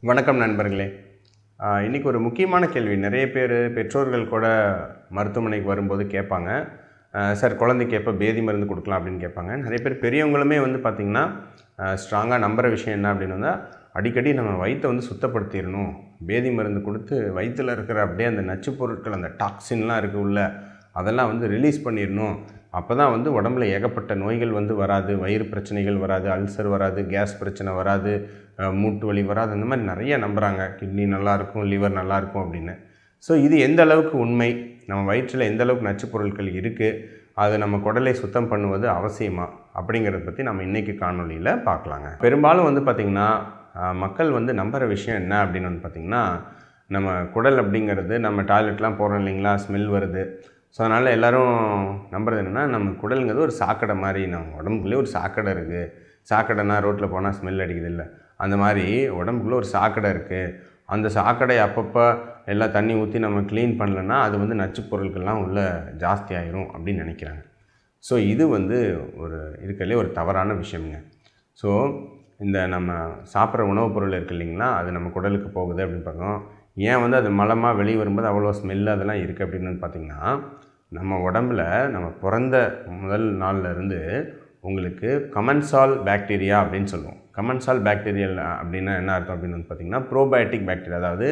வணக்கம் நண்பர்களே. இன்றைக்கி ஒரு முக்கியமான கேள்வி நிறைய பேர் பெற்றோர்கள் கூட மருத்துவமனைக்கு வரும்போது கேட்பாங்க. சார் குழந்தைக்கு எப்போ பேதி மருந்து கொடுக்கலாம் அப்படின்னு கேட்பாங்க. நிறைய பேர் பெரியவங்களுமே பார்த்திங்கன்னா ஸ்ட்ராங்காக நம்புகிற விஷயம் என்ன அப்படின்னு வந்தால் அடிக்கடி நம்ம வயிற்றை சுத்தப்படுத்திடணும், பேதி மருந்து கொடுத்து வயிற்றில் இருக்கிற அப்படியே அந்த நச்சு பொருட்கள், அந்த டாக்ஸின்லாம் இருக்குது உள்ள, அதெல்லாம் ரிலீஸ் பண்ணிடணும். அப்போ தான் உடம்புல ஏகப்பட்ட நோய்கள் வராது, வயிறு பிரச்சனைகள் வராது, அல்சர் வராது, கேஸ் பிரச்சனை வராது, மூட்டு வலி வராது. அந்த மாதிரி நிறைய நம்புகிறாங்க. கிட்னி நல்லாயிருக்கும், லிவர் நல்லாயிருக்கும் அப்படின்னு. ஸோ இது எந்த அளவுக்கு உண்மை, நம்ம வயிற்றில் எந்த அளவுக்கு நச்சு பொருட்கள் இருக்குது, அது நம்ம குடலை சுத்தம் பண்ணுவது அவசியமா அப்படிங்கிறத பற்றி நம்ம இன்றைக்கி காணொலியில் பார்க்கலாங்க. பெரும்பாலும் பார்த்திங்கன்னா மக்கள் நம்புகிற விஷயம் என்ன அப்படின்னு பார்த்திங்கன்னா, நம்ம குடல் அப்படிங்கிறது, நம்ம டாய்லெட்லாம் போகிறோம் இல்லைங்களா, ஸ்மெல் வருது. ஸோ அதனால் எல்லோரும் நம்புறது என்னென்னா, நம்ம குடலுங்கிறது ஒரு சாக்கடை மாதிரி, நம்ம உடம்புக்குள்ளே ஒரு சாக்கடை இருக்குது. சாக்கடைனா ரோட்டில் போனால் ஸ்மெல் அடிக்குது இல்லை, அந்த மாதிரி உடம்புக்குள்ளே ஒரு சாக்கடை இருக்குது. அந்த சாக்கடை அப்பப்போ எல்லாம் தண்ணி ஊற்றி நம்ம க்ளீன் பண்ணலன்னா அது நச்சு பொருட்கள்லாம் உள்ளே ஜாஸ்தி ஆயிரும் அப்படின்னு நினைக்கிறாங்க. ஸோ இது ஒரு இருக்கிறதுலே ஒரு தவறான விஷயம்ங்க. ஸோ இந்த நம்ம சாப்பிட்ற உணவுப் பொருள் இருக்குது இல்லைங்களா, அது நம்ம குடலுக்கு போகுது அப்படின்னு பார்த்தோம். ஏன் அது மலமாக வெளியே வரும்போது அவ்வளோ ஸ்மெல்லு அதெல்லாம் இருக்குது அப்படின்னு பார்த்திங்கன்னா, நம்ம உடம்பில் நம்ம பிறந்த முதல் நாள்லேருந்து உங்களுக்கு கமன்சால் பாக்டீரியா அப்படின்னு சொல்லுவோம். கமன்சால் பாக்டீரியல் அப்படின்னா என்ன அர்த்தம் அப்படின்னு பார்த்திங்கன்னா, ப்ரோபயோட்டிக் பாக்டீரியா, அதாவது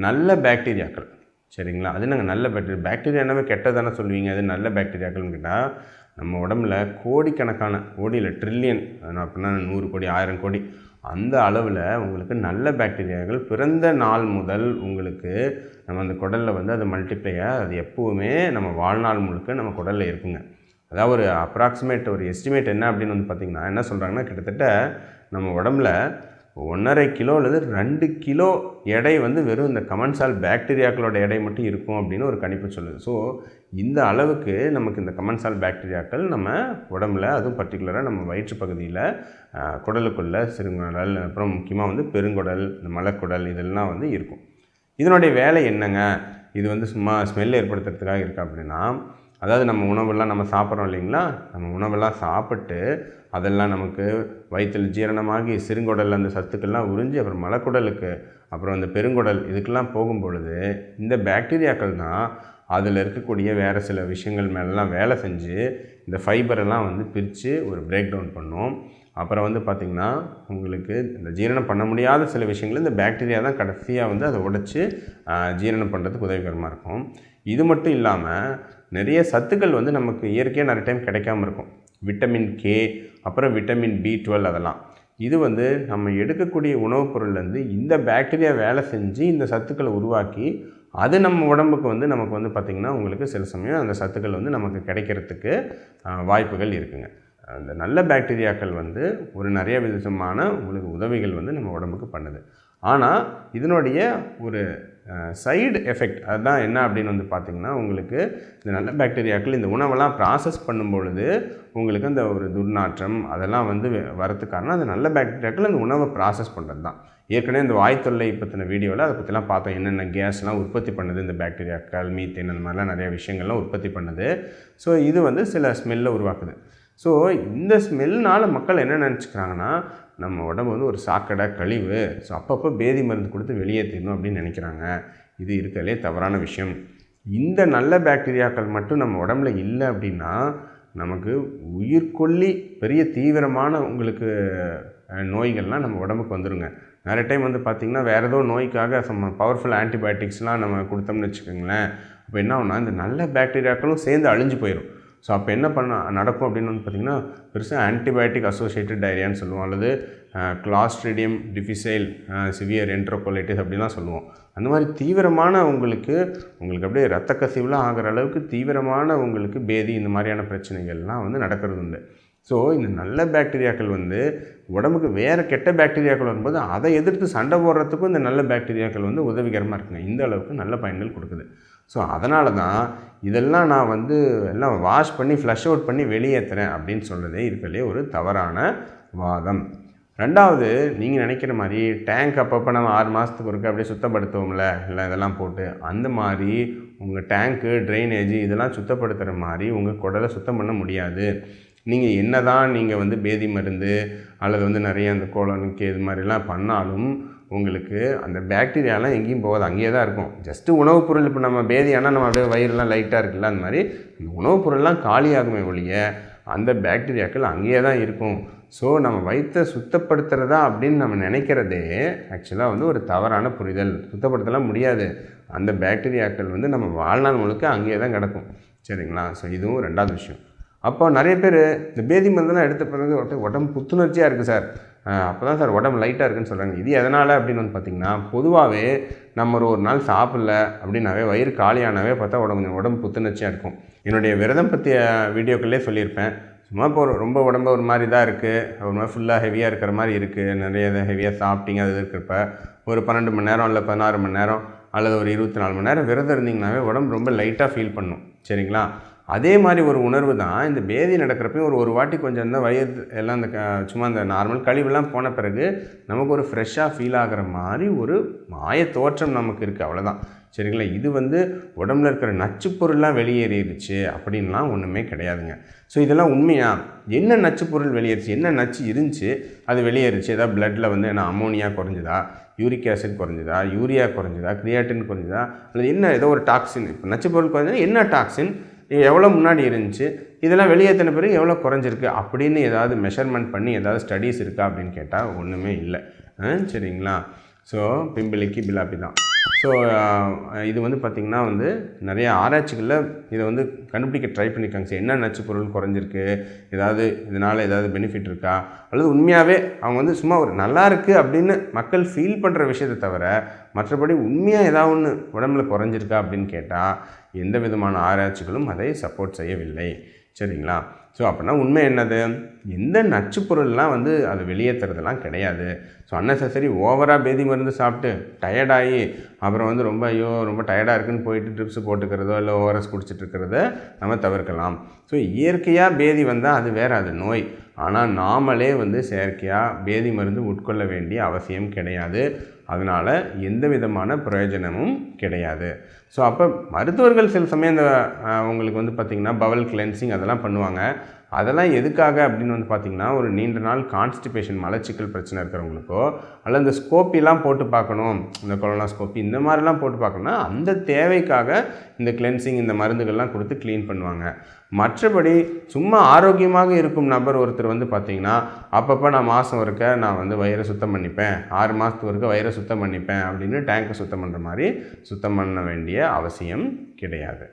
நல்ல பாக்டீரியாக்கள். சரிங்களா, அது நாங்கள் நல்ல பாக்டீரியா என்னவே கெட்டதானே சொல்லுவீங்க, அது நல்ல பாக்டீரியாக்கள்னு கேட்டால், நம்ம உடம்புல கோடிக்கணக்கான, கோடியில் ட்ரில்லியன் அப்படின்னா 100 கோடி 1000 கோடி அந்த அளவில் உங்களுக்கு நல்ல பாக்டீரியாக்கள் பிறந்த நாள் முதல் உங்களுக்கு நம்ம அந்த குடலில் அது மல்டிப்ளையாக அது எப்போவுமே நம்ம வாழ்நாள் முழுக்க நம்ம குடலில் இருக்குங்க. அதாவது ஒரு அப்ராக்சிமேட் ஒரு எஸ்டிமேட் என்ன அப்படின்னு பார்த்திங்கன்னா, என்ன சொல்கிறாங்கன்னா, கிட்டத்தட்ட நம்ம உடம்புல 1.5 கிலோலேருந்து 2 கிலோ எடை வெறும் இந்த கமன்சால் பாக்டீரியாக்களோட எடை மட்டும் இருக்கும் அப்படின்னு ஒரு கணிப்பு சொல்லுது. ஸோ இந்த அளவுக்கு நமக்கு இந்த கமன்சால் பாக்டீரியாக்கள் நம்ம உடம்புல, அதுவும் பர்டிகுலராக நம்ம வயிற்று பகுதியில், குடலுக்குள்ள சிறுகுடல், அப்புறம் முக்கியமாக பெருங்குடல், இந்த மலக்குடல், இதெல்லாம் இருக்கும். இதனுடைய வேலை என்னங்க, இது சும்மா ஸ்மெல் ஏற்படுத்துறதுக்காக இருக்கா அப்படின்னா, அதாவது நம்ம உணவெல்லாம் நம்ம சாப்பிட்றோம் இல்லைங்களா, நம்ம உணவெல்லாம் சாப்பிட்டு அதெல்லாம் நமக்கு வயிற்றில் ஜீரணமாகி சிறுங்குடலில் அந்த சத்துக்கள்லாம் உறிஞ்சி அப்புறம் மலக்குடலுக்கு, அப்புறம் அந்த பெருங்குடல், இதுக்கெல்லாம் போகும்பொழுது இந்த பாக்டீரியாக்கள் தான் அதில் இருக்கக்கூடிய வேறு சில விஷயங்கள் மேலெலாம் வேலை செஞ்சு இந்த ஃபைபரெல்லாம் பிரித்து ஒரு பிரேக் டவுன் பண்ணும். அப்புறம் பார்த்திங்கன்னா உங்களுக்கு இந்த ஜீரணம் பண்ண முடியாத சில விஷயங்கள் இந்த பாக்டீரியா தான் கடைசியாக அதை உடைச்சி ஜீரணம் பண்ணுறதுக்கு உதவிகரமாக இருக்கும். இது மட்டும் இல்லாமல் நிறைய சத்துக்கள் நமக்கு இயற்கையாக நிறைய டைம் கிடைக்காமல் இருக்கும். விட்டமின் கே, அப்புறம் விட்டமின் B12, அதெல்லாம் இது நம்ம எடுக்கக்கூடிய உணவுப் பொருள்லேருந்து இந்த பாக்டீரியா வேலை செஞ்சு இந்த சத்துக்களை உருவாக்கி அது நம்ம உடம்புக்கு நமக்கு பார்த்திங்கன்னா உங்களுக்கு சில சமயம் அந்த சத்துக்கள் நமக்கு கிடைக்கிறதுக்கு வாய்ப்புகள் இருக்குங்க. அந்த நல்ல பாக்டீரியாக்கள் ஒரு நிறைய விதமான உங்களுக்கு உதவிகள் நம்ம உடம்புக்கு பண்ணுது. ஆனால் இதனுடைய ஒரு சைடு எஃபெக்ட் அதுதான் என்ன அப்படின்னு பார்த்திங்கன்னா, உங்களுக்கு இந்த நல்ல பாக்டீரியாக்கள் இந்த உணவெல்லாம் ப்ராசஸ் பண்ணும்பொழுது உங்களுக்கு அந்த ஒரு துர்நாற்றம் அதெல்லாம் வரதுக்கு காரணம் அந்த நல்ல பாக்டீரியாக்கள் அந்த உணவை ப்ராசஸ் பண்ணுறது தான். ஏற்கனவே இந்த வாய்த்தொல்லை பற்றின வீடியோவில் அதை பற்றிலாம் பார்த்தோம், என்னென்ன கேஸ்லாம் உற்பத்தி பண்ணுது இந்த பாக்டீரியாக்கள், மீத்தேன், அந்த மாதிரிலாம் நிறைய விஷயங்கள்லாம் உற்பத்தி பண்ணுது. ஸோ இது சில ஸ்மெல்லை உருவாக்குது. ஸோ இந்த ஸ்மெல்னால் மக்கள் என்ன நினச்சிக்கிறாங்கன்னா, நம்ம உடம்பு ஒரு சாக்கடை, கழிவு, ஸோ அப்பப்போ பேதி மருந்து கொடுத்து வெளியேற்றணும் அப்படின்னு நினைக்கிறாங்க. இது இருக்கிறதுலே தவறான விஷயம். இந்த நல்ல பாக்டீரியாக்கள் மட்டும் நம்ம உடம்புல இல்லை அப்படின்னா நமக்கு உயிர்கொல்லி பெரிய தீவிரமான உங்களுக்கு நோய்கள்லாம் நம்ம உடம்புக்கு வந்துடுங்க. நிறைய டைம் பார்த்திங்கன்னா வேறு ஏதோ நோய்க்காக பவர்ஃபுல் ஆன்டிபயோட்டிக்ஸ்லாம் நம்ம கொடுத்தோம்னு வச்சுக்கோங்களேன், அப்போ என்ன ஆகுனா இந்த நல்ல பாக்டீரியாக்களும் சேர்ந்து அழிஞ்சு போயிடும். ஸோ அப்போ என்ன நடக்கும் அப்படின்னு பார்த்திங்கன்னா, பெருசாக ஆன்டிபயோட்டிக் அசோசியேட்டட் டயரியான்னு சொல்லுவோம், அல்லது கிளாஸ்ட்ரிடியம் டிஃபிசைல் சிவியர் என்ட்ரோகோலைட்டிஸ் அப்படின்லாம் சொல்லுவோம். அந்த மாதிரி தீவிரமான உங்களுக்கு அப்படியே ரத்த கசிவுலாம் ஆகிற அளவுக்கு தீவிரமான உங்களுக்கு பேதி, இந்த மாதிரியான பிரச்சனைகள்லாம் நடக்கிறது உண்டு. ஸோ இந்த நல்ல பாக்டீரியாக்கள் உடம்புக்கு வேறு கெட்ட பாக்டீரியாக்கள் வரும்போது அதை எதிர்த்து சண்டை போடுறதுக்கும் இந்த நல்ல பாக்டீரியாக்கள் உதவிகரமாக இருக்குங்க. இந்த அளவுக்கு நல்ல பயன்கள் கொடுக்குது. ஸோ அதனால தான் இதெல்லாம் நான் எல்லாம் வாஷ் பண்ணி ஃப்ளஷ் அவுட் பண்ணி வெளியேற்றுறேன் அப்படின்னு சொல்கிறதே இருக்கிறதுலே ஒரு தவறான வாதம். ரெண்டாவது, நீங்கள் நினைக்கிற மாதிரி டேங்க் அப்பப்போ நம்ம 6 மாதத்துக்கு ஒருக்க அப்படியே சுத்தப்படுத்துவோம்ல, இல்லை இதெல்லாம் போட்டு, அந்த மாதிரி உங்கள் டேங்க்கு, ட்ரைனேஜ் இதெல்லாம் சுத்தப்படுத்துகிற மாதிரி உங்கள் குடலை சுத்தம் பண்ண முடியாது. நீங்கள் என்ன தான் நீங்கள் பேதி மருந்து அல்லது நிறைய அந்த கோலனுக்கு இது மாதிரிலாம் பண்ணாலும் உங்களுக்கு அந்த பாக்டீரியாலாம் எங்கேயும் போகாது, அங்கேயே தான் இருக்கும். ஜஸ்ட்டு உணவுப் பொருள் இப்போ நம்ம பேதியானால் நம்ம அப்படியே வயிறுலாம் லைட்டாக இருக்குல்ல, அந்த மாதிரி இந்த உணவுப் பொருள்லாம் காலியாகுமே ஒழிய அந்த பாக்டீரியாக்கள் அங்கேயே தான் இருக்கும். ஸோ நம்ம வயிற்றை சுத்தப்படுத்துகிறதா அப்படின்னு நம்ம நினைக்கிறதே ஆக்சுவலாக வந்து ஒரு தவறான புரிதல். சுத்தப்படுத்தலாம் முடியாது. அந்த பாக்டீரியாக்கள் வந்து நம்ம வாழ்நாள் முழுக்க அங்கேயே தான் கிடக்கும். சரிங்களா? ஸோ இதுவும் 2வது விஷயம். அப்போ நிறைய பேர் இந்த பேதி மருந்தெல்லாம் எடுத்த பிறகு உடம்பு புத்துணர்ச்சியாக இருக்குது சார், அப்போ தான் சார் உடம்பு லைட்டாக இருக்குதுன்னு சொல்கிறாங்க. இது எதனால் அப்படின்னு வந்து பார்த்திங்கன்னா, பொதுவாகவே நம்ம ஒரு நாள் சாப்பிடல அப்படின்னாவே வயிறு காலியானாவே பார்த்தா உடம்பு புத்துணர்ச்சியாக இருக்கும். என்னுடைய விரதம் பற்றிய வீடியோக்களே சொல்லியிருப்பேன். சும்மா இப்போ ரொம்ப உடம்பு ஒரு மாதிரி தான் இருக்குது, ஒரு மாதிரி ஃபுல்லாக ஹெவியாக இருக்கிற மாதிரி இருக்குது, நிறைய ஹெவியாக சாப்பிட்டீங்க, அது இருக்கிறப்ப ஒரு 12 மணி நேரம் இல்லை 16 மணி நேரம் அல்லது ஒரு 24 மணி நேரம் விரதம் இருந்தீங்கன்னாவே உடம்பு ரொம்ப லைட்டாக ஃபீல் பண்ணும். சரிங்களா? அதே மாதிரி ஒரு உணர்வு தான் இந்த பேதி நடக்கிறப்பையும் ஒரு வாட்டி கொஞ்சம் இந்த வயிறு எல்லாம் இந்த சும்மா இந்த நார்மல் கழிவுலாம் போன பிறகு நமக்கு ஒரு ஃப்ரெஷ்ஷாக ஃபீல் ஆகிற மாதிரி ஒரு மாய தோற்றம் நமக்கு இருக்குது, அவ்வளோதான். சரிங்களா? இது வந்து உடம்புல இருக்கிற நச்சு பொருள்லாம் வெளியேறிடுச்சு அப்படின்லாம் ஒன்றுமே கிடையாதுங்க. ஸோ இதெல்லாம் உண்மையா? என்ன நச்சு பொருள் வெளியேறிச்சு, என்ன நச்சு இருந்துச்சு அது வெளியேறிச்சு? ஏதாவது பிளட்டில் வந்து என்ன அமோனியா குறைஞ்சுதா, யூரிக் ஆசிட் குறைஞ்சுதா, யூரியா குறைஞ்சுதா, கிரியாட்டின் குறைஞ்சுதா, அல்லது என்ன ஏதோ ஒரு டாக்ஸின், இப்போ நச்சு பொருள் குறைஞ்சா என்ன டாக்ஸின், எவ்வளோ முன்னாடி இருந்துச்சு, இதெல்லாம் வெளியேற்றின பிறகு எவ்வளோ குறைஞ்சிருக்கு அப்படின்னு ஏதாவது மெஷர்மெண்ட் பண்ணி ஏதாவது ஸ்டடீஸ் இருக்கா அப்படின்னு கேட்டால் ஒன்றுமே இல்லை. சரிங்களா? ஸோ பிம்பிளிக்கு பிலாப்பி தான். ஸோ இது வந்து பார்த்திங்கன்னா வந்து நிறைய ஆராய்ச்சிகளில் இதை வந்து கண்டுபிடிக்க ட்ரை பண்ணியிருக்காங்க. சரி, என்ன நச்சு பொருள் குறைஞ்சிருக்கு, ஏதாவது இதனால் ஏதாவது பெனிஃபிட் இருக்கா, அல்லது உண்மையாகவே அவங்க வந்து சும்மா ஒரு நல்லா இருக்குது அப்படின்னு மக்கள் ஃபீல் பண்ணுற விஷயத்தை தவிர மற்றபடி உண்மையாக ஏதாவது ஒன்று உடம்புல குறைஞ்சிருக்கா அப்படின்னு கேட்டால் எந்த விதமான ஆராய்ச்சிகளும் அதை சப்போர்ட் செய்யவில்லை. சரிங்களா? ஸோ அப்படின்னா உண்மை என்னது, எந்த நச்சு பொருள்லாம் வந்து அது வெளியேற்றுறதுலாம் கிடையாது. ஸோ அன்னெசரி ஓவராக பேதி மருந்து சாப்பிட்டு டயர்டாகி அப்புறம் வந்து ரொம்ப டயர்டாக இருக்குன்னு போயிட்டு ட்ரிப்ஸ் போட்டுக்கிறதோ இல்லை ஓஆர்எஸ் குடிச்சிட்டு இருக்கிறத நம்ம தவிர்க்கலாம். ஸோ இயற்கையாக பேதி வந்தால் அது வேறு, அது நோய். ஆனால் நாமளே வந்து செயற்கையாக பேதி மருந்து உட்கொள்ள வேண்டிய அவசியம் கிடையாது. அதனால் எந்த விதமான பிரயோஜனமும் கிடையாது. ஸோ அப்போ மருத்துவர்கள் சில சமயம் இந்த உங்களுக்கு வந்து பார்த்திங்கன்னா பவல் கிளென்சிங் அதெல்லாம் பண்ணுவாங்க. அதெல்லாம் எதுக்காக அப்படின்னு வந்து பார்த்திங்கன்னா, ஒரு நீண்ட நாள் கான்ஸ்டிபேஷன் மலச்சிக்கல் பிரச்சனை இருக்கிறவங்களுக்கோ அல்லது இந்த ஸ்கோப்பிலாம் போட்டு பார்க்கணும், இந்த கொலோனாஸ்கோப்பி இந்த மாதிரிலாம் போட்டு பார்க்கணுன்னா அந்த தேவைக்காக இந்த கிளென்சிங் இந்த மருந்துகள்லாம் கொடுத்து க்ளீன் பண்ணுவாங்க. மற்றபடி சும்மா ஆரோக்கியமாக இருக்கும் நபர் ஒருத்தர் வந்து பார்த்திங்கன்னா அப்பப்போ நான் மாதம் ஒருக்க நான் வந்து வயிறை சுத்தம் பண்ணிப்பேன், 6 மாதத்துக்கு ஒருக்க வயிறை சுத்தம் பண்ணிப்பேன் அப்படின்னு டேங்கை சுத்தம் பண்ணுற மாதிரி சுத்தம் பண்ண வேண்டிய அவசியம் கிடையாது.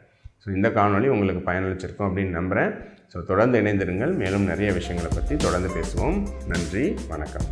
ஸோ இந்த காணொளி உங்களுக்கு பயனளிச்சிருக்கும் அப்படின்னு நம்புகிறேன். ஸோ தொடர்ந்து இணைந்திருங்கள். மேலும் நிறைய விஷயங்களை பற்றி தொடர்ந்து பேசுவோம். நன்றி, வணக்கம்.